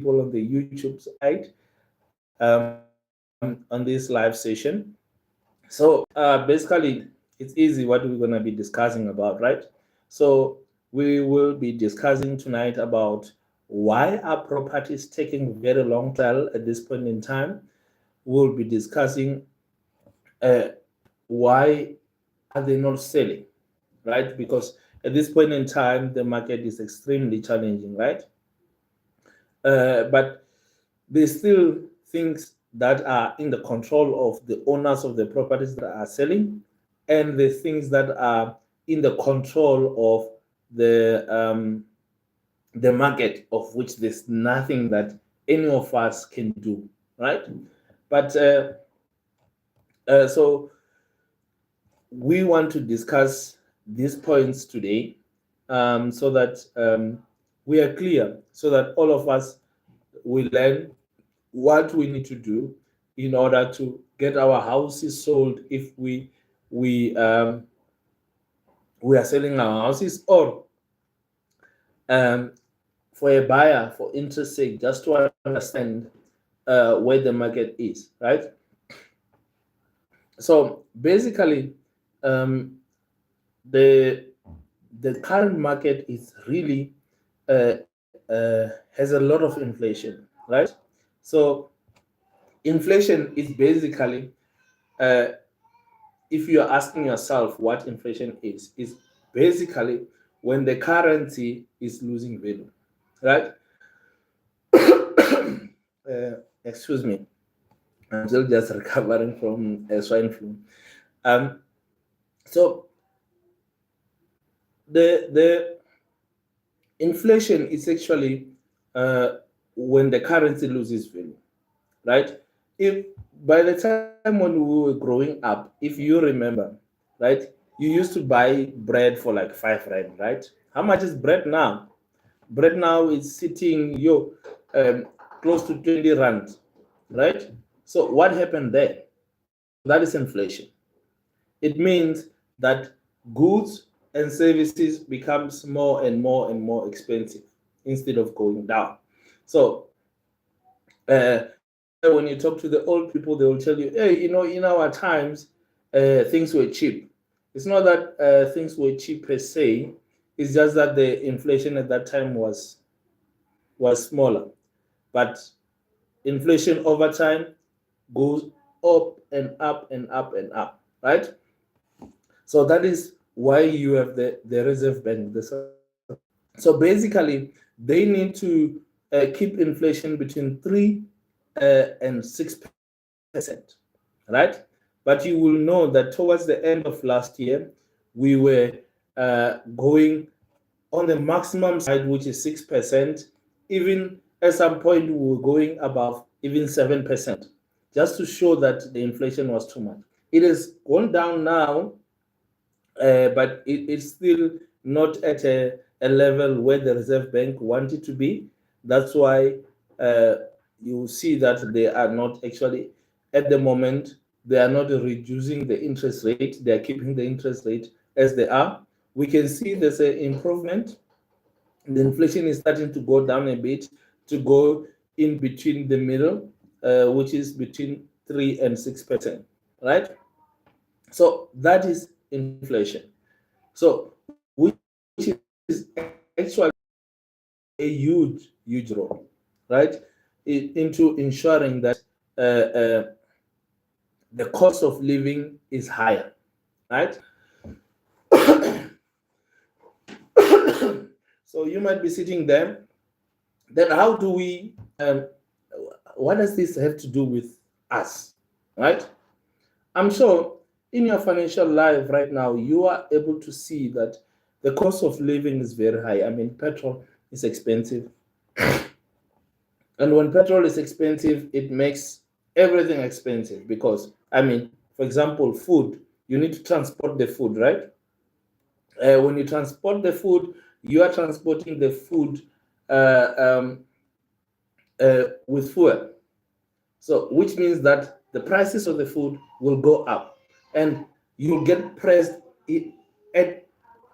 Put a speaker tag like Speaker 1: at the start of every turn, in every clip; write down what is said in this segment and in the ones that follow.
Speaker 1: people on the YouTube side on this live session. So basically, it's easy what we're going to be discussing about, right? So we will be discussing tonight about why are properties taking very long to sell at this point in time. We'll be discussing why are they not selling, right? Because at this point in time, the market is extremely challenging, right? But there's still things that are in the control of the owners of the properties that are selling, and the things that are in the control of the market, of which there's nothing that any of us can do, right? But so we want to discuss these points today, so that we are clear, so that all of us will learn what we need to do in order to get our houses sold if we we are selling our houses, or um, for a buyer for interest sake, just to understand where the market is, right? So basically, um, the the current market is really has a lot of inflation, right? So inflation is basically, uh, if you are asking yourself what inflation is basically when the currency is losing value, right? Excuse me, I'm still just recovering from swine flu. Um, so the inflation is actually when the currency loses value, right? If by the time when we were growing up, if you remember, right, you used to buy bread for like 5 rand, right? How much is bread now? Bread now is sitting um, close to 20 rand, right? So what happened there? So that is inflation. It means that goods and services becomes more and more and more expensive instead of going down. So that's why when you talk to the old people, they will tell you, hey, in our times, things were cheap. It's not that things were cheap per se. It's just that the inflation at that time was smaller. But inflation over time goes up and up and up and up, right? So that is why you have the Reserve Bank. So basically, they need to keep inflation between 3 and 6%, right? But you will know that towards the end of last year, we were going on the maximum side, which is 6%. Even at some point, we were going above even 7%, just to show that the inflation was too much. It has gone down now, but it's still not at a level where the Reserve Bank wanted to be. That's why uh, you see that they are not actually, at the moment, they are not reducing the interest rate. They are keeping the interest rate as they are. We can see there's an improvement. The inflation is starting to go down a bit, to go in between the middle, which is between 3 and 6%, right? So that is inflation. So which is actually a huge role, right, into ensuring that the cost of living is higher, right? So you might be sitting there. Then how do we? What does this have to do with us, right? I'm sure in your financial life right now, you are able to see that the cost of living is very high. I mean, petrol is expensive. And when petrol is expensive, it makes everything expensive because, I mean, for example, food, you need to transport the food, right? When you transport the food, you are transporting the food uh, um, with fuel. So, which means that the prices of the food will go up, and you'll get pressed at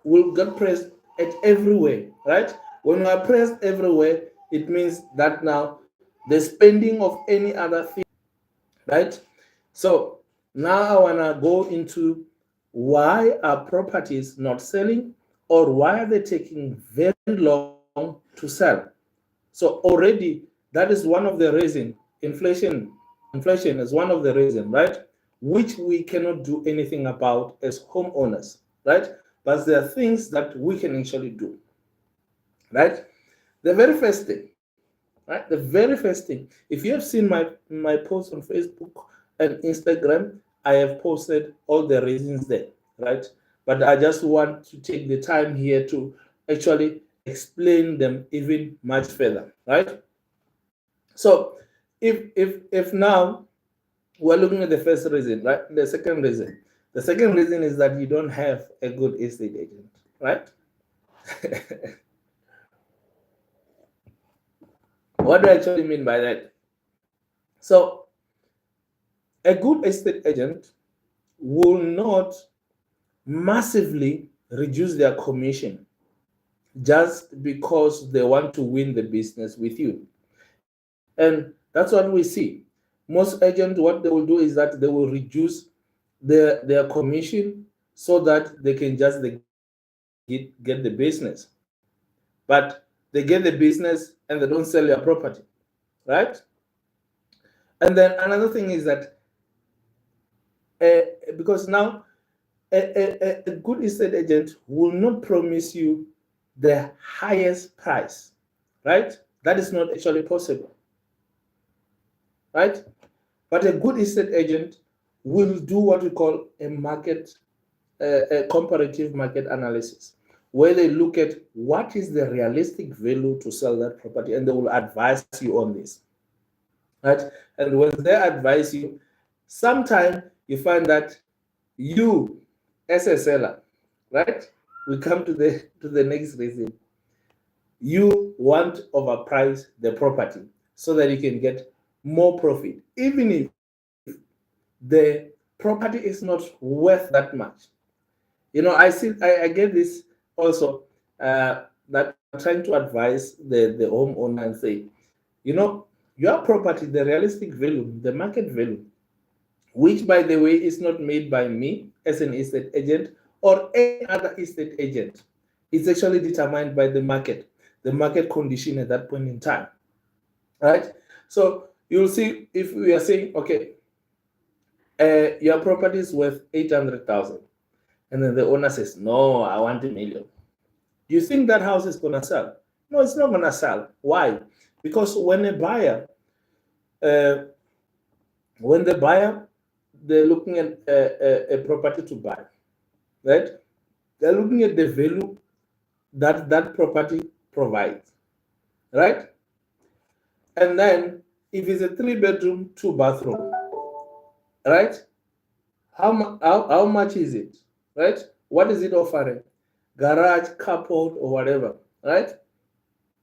Speaker 1: will get pressed at everywhere, right? When you are pressed everywhere, it means that now the spending of any other thing, right? So now I want to go into why are properties not selling, or why are they taking very long to sell. So already that is one of the reasons. Inflation is one of the reasons, right? Which we cannot do anything about as homeowners, right? But there are things that we can actually do, right? The very first thing, right? The very first thing. If you have seen my post on Facebook and Instagram, I have posted all the reasons there, right? But I just want to take the time here to actually explain them even much further, right? So if now we're looking at the first reason, right? The second reason is that you don't have a good estate agent, right? What do I actually mean by that? So a good estate agent will not massively reduce their commission just because they want to win the business with you. And that's what we see. Most agents, what they will do is that they will reduce their commission so that they can just get the business. But they get the business and they don't sell their property, right? And then another thing is that because now a good estate agent will not promise you the highest price, right? That is not actually possible, right? But a good estate agent will do what we call a comparative market analysis, where they look at what is the realistic value to sell that property, and they will advise you on this, right? And when they advise you, sometimes you find that you, as a seller, right? We come to the next reason. You want to overprice the property so that you can get more profit, even if the property is not worth that much. I get this also, that I'm trying to advise the homeowner and say, you know, your property, the realistic value, the market value, which by the way is not made by me as an estate agent or any other estate agent. It's actually determined by the market condition at that point in time, right? So you'll see if we are saying, okay, your property is worth 800,000, and then the owner says, no, I want 1 million. You think that house is gonna sell? No, it's not gonna sell. Why? Because uh, when the buyer, they're looking at a property to buy, right? They're looking at the value that that property provides, right? And then if it's a 3 bedroom, 2 bathroom, right? How much is it, right? What is it offering? Garage, carport, or whatever, right?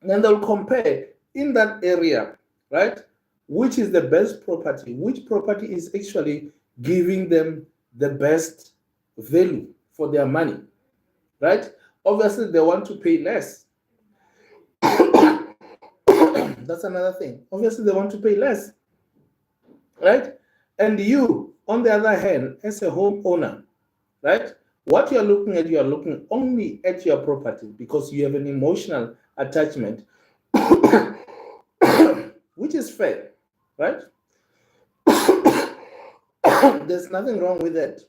Speaker 1: And then they'll compare in that area, right? Which is the best property? Which property is actually giving them the best value for their money, right? Obviously, they want to pay less. That's another thing. Obviously, they want to pay less, right? And you, on the other hand, as a homeowner, right? What you're looking at, you're looking only at your property because you have an emotional attachment, which is fair, right? There's nothing wrong with that.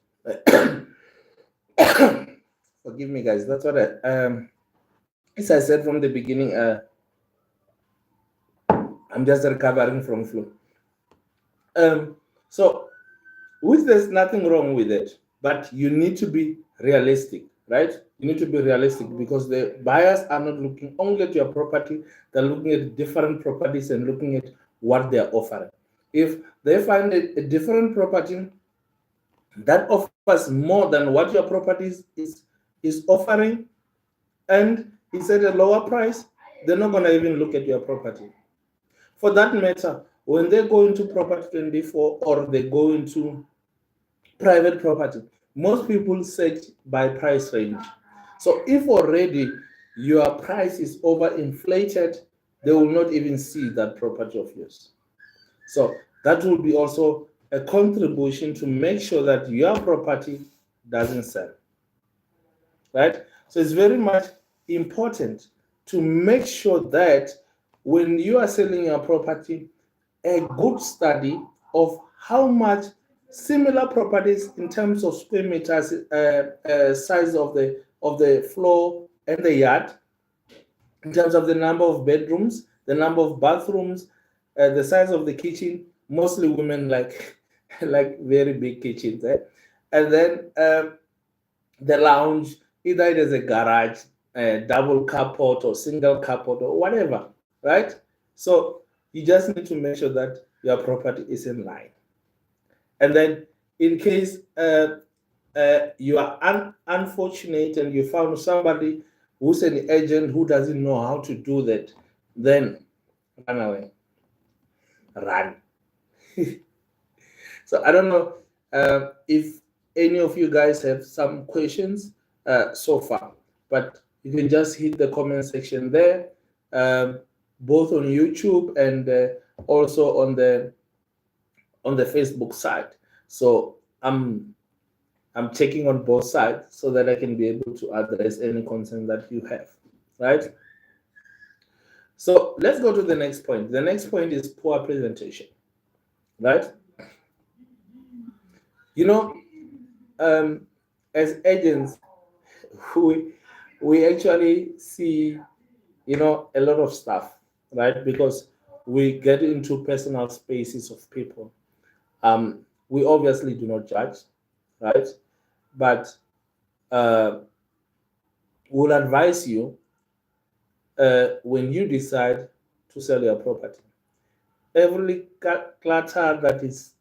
Speaker 1: Forgive me, guys. That's what as I said from the beginning, I'm just recovering from flu. So, which there's nothing wrong with it, but you need to be realistic, right? You need to be realistic because the buyers are not looking only at your property, they're looking at different properties and looking at what they're offering. If they find a different property that offers more than what your property is offering, and it's at a lower price, they're not going to even look at your property. For that matter, when they go into property 24 or they go into private property, most people search by price range. So if already your price is overinflated, they will not even see that property of yours. So that will be also a contribution to make sure that your property doesn't sell, right? So it's very much important to make sure that when you are selling your property, a good study of how much similar properties in terms of square meters, size of the floor and the yard, in terms of the number of bedrooms, the number of bathrooms, the size of the kitchen. Mostly women like like very big kitchens, eh? And then the lounge, either it is a garage, a double carport or single carport or whatever, right? So you just need to make sure that your property is in line. And then in case you are unfortunate and you found somebody who's an agent who doesn't know how to do that, then run away. Run. So I don't know if any of you guys have some questions so far, but you can just hit the comment section there, both on YouTube and also on the Facebook side. So I'm checking on both sides so that I can be able to address any concern that you have, right? So let's go to the next point. The next point is poor presentation, right? You know, as agents, we actually see, a lot of stuff, right? Because we get into personal spaces of people. We obviously do not judge, right? But we'll advise you when you decide to sell your property. Every clutter that is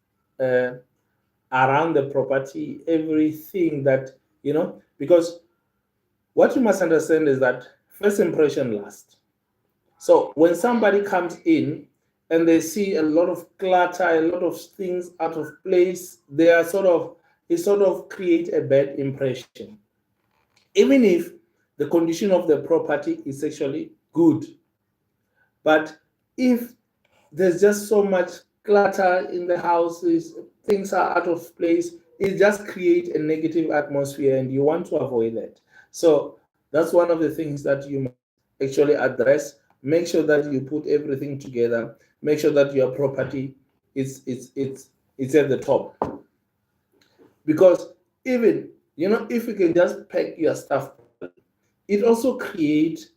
Speaker 1: around the property, everything that, because what you must understand is that first impression lasts. So when somebody comes in and they see a lot of clutter, a lot of things out of place, it sort of create a bad impression. Even if the condition of the property is actually good. But if there's just so much clutter in the houses, things are out of place, it just creates a negative atmosphere, and you want to avoid that. So that's one of the things that you must actually address. Make sure that you put everything together. Make sure that your property is at the top. Because even, if you can just pack your stuff, it also creates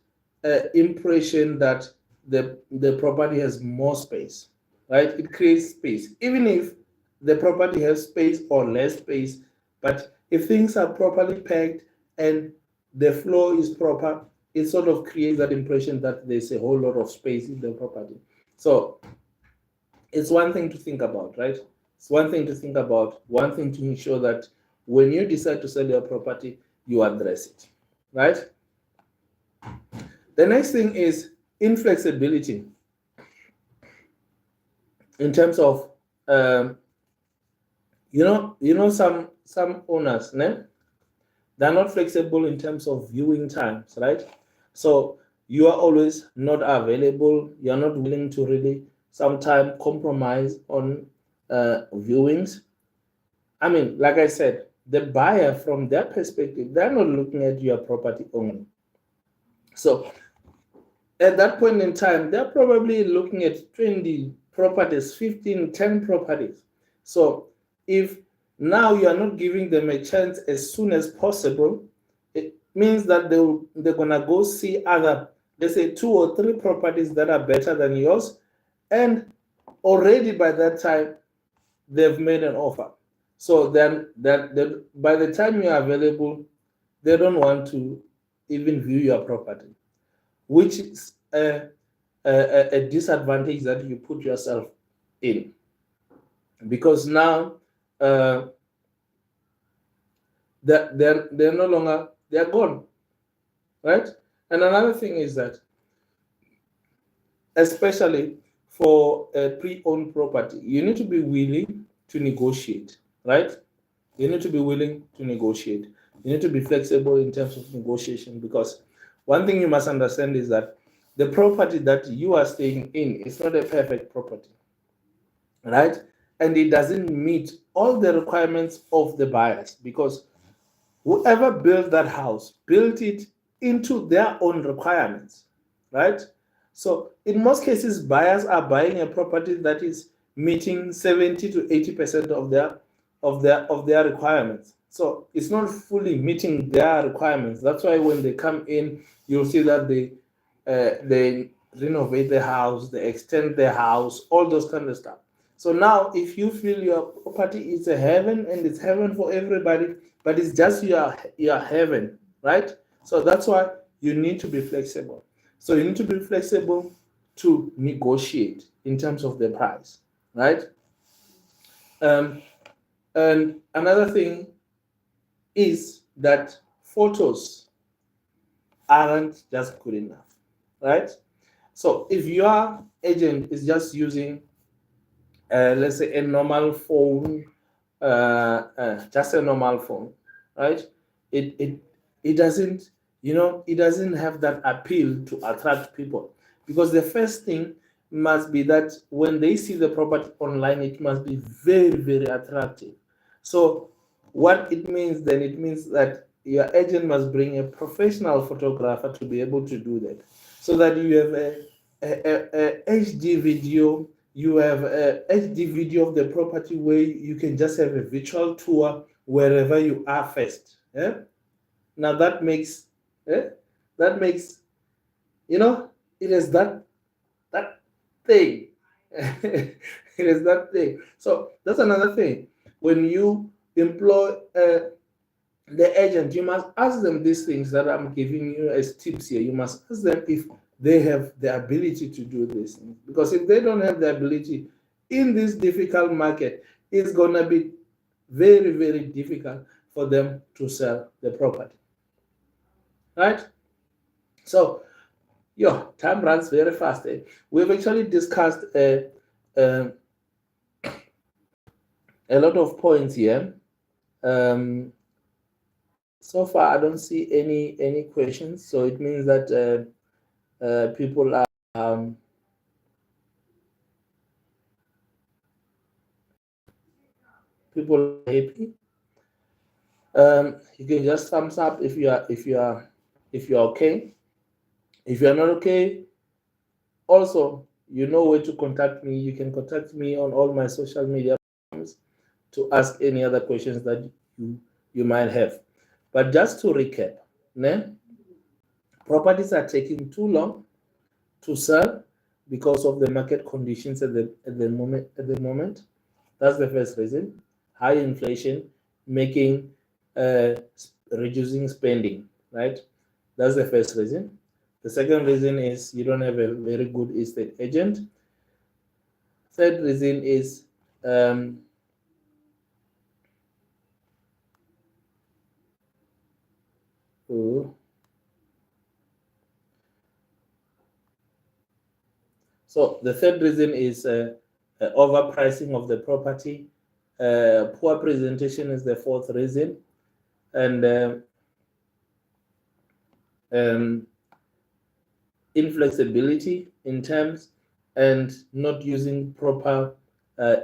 Speaker 1: an impression that the property has more space, right? It creates space, even if the property has space or less space. But if things are properly packed and the floor is proper, it sort of creates that impression that there's a whole lot of space in the property. So it's one thing to think about, right? It's one thing to think about, one thing to ensure that when you decide to sell your property, you address it, right? The next thing is inflexibility. In terms of, some owners, they're not flexible in terms of viewing times, right? So you are always not available. You're not willing to really sometimes compromise on viewings. I mean, like I said, the buyer, from their perspective, they're not looking at your property only. So at that point in time, they're probably looking at 20 properties, 15, 10 properties. So if now you are not giving them a chance as soon as possible, it means that they're going to go see other, let's say 2 or 3 properties that are better than yours. And already by that time, they've made an offer. So then by the time you are available, they don't want to even view your property, which is a disadvantage that you put yourself in, because now they're no longer, they're gone, right? And another thing is that, especially for a pre-owned property, you need to be willing to negotiate, right? You need to be willing to negotiate. You need to be flexible in terms of negotiation, because one thing you must understand is that the property that you are staying in is not a perfect property, right? And it doesn't meet all the requirements of the buyers, because whoever built that house built it into their own requirements, right? So in most cases, buyers are buying a property that is meeting 70 to 80% of their requirements. So it's not fully meeting their requirements. That's why when they come in, you'll see that they renovate the house, they extend the house, all those kind of stuff. So now, if you feel your property is a heaven and it's heaven for everybody, but it's just your heaven, right? So that's why you need to be flexible. So you need to be flexible to negotiate in terms of the price, right? Um, and another thing is that photos aren't just good enough, right? So if your agent is just using, let's say, a normal phone, just a normal phone, right? It doesn't, it doesn't have that appeal to attract people, because the first thing must be that when they see the property online, it must be very, very attractive. So what it means then, it means that your agent must bring a professional photographer to be able to do that, so that you have a HD video, you have a HD video of the property where you can just have a virtual tour wherever you are first. Yeah? Now that makes, eh? that makes, it is that thing. It is that thing. So that's another thing. When you employ the agent, you must ask them these things that I'm giving you as tips here. You must ask them if they have the ability to do this. Because if they don't have the ability in this difficult market, it's going to be very, very difficult for them to sell the property. Right? So, time runs very fast. We've actually discussed a lot of points here. So far, I don't see any questions. So it means that people are happy. You can just thumbs up if you're okay. If you're not okay, also you know where to contact me. You can contact me on all my social media platforms to ask any other questions that you might have. But just to recap, properties are taking too long to sell because of the market conditions at the moment. That's the first reason. High inflation making reducing spending, right? That's the first reason. The second reason is you don't have a very good estate agent. Third reason is so the third reason is overpricing of the property. Poor presentation is the fourth reason, and inflexibility in terms and not using proper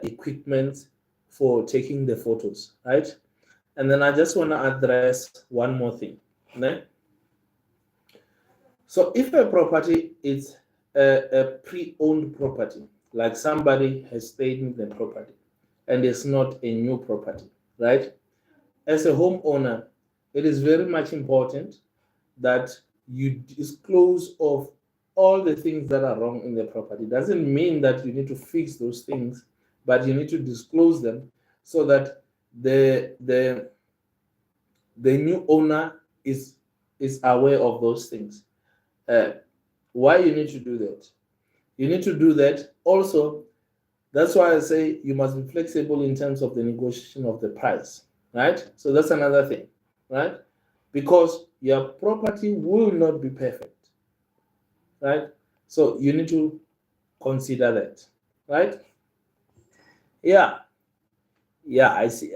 Speaker 1: equipment for taking the photos, right? And then I just want to address one more thing. So if a property is a pre-owned property, like somebody has stayed in the property and it's not a new property, right? As a homeowner, it is very much important that you disclose of all the things that are wrong in the property. It doesn't mean that you need to fix those things, but you need to disclose them so that the new owner is aware of those things. Why you need to do that? You need to do that also. That's why I say you must be flexible in terms of the negotiation of the price, right? So that's another thing, right? Because your property will not be perfect, right? So you need to consider that, right? Yeah, I see.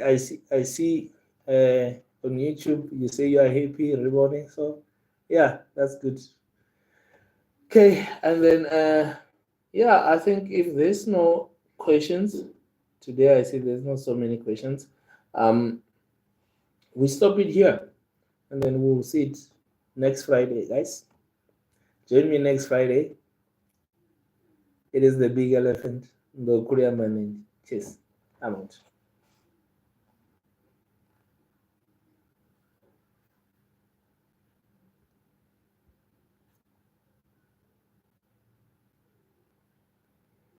Speaker 1: On YouTube, you say you are happy, rewarding. So, yeah, that's good. Okay, and then yeah, I think if there's no questions today, I see there's not so many questions. Um, we stop it here, and then we'll see it next Friday, guys. Join me next Friday. It is the big elephant, the Korean man. Cheers. I'm out.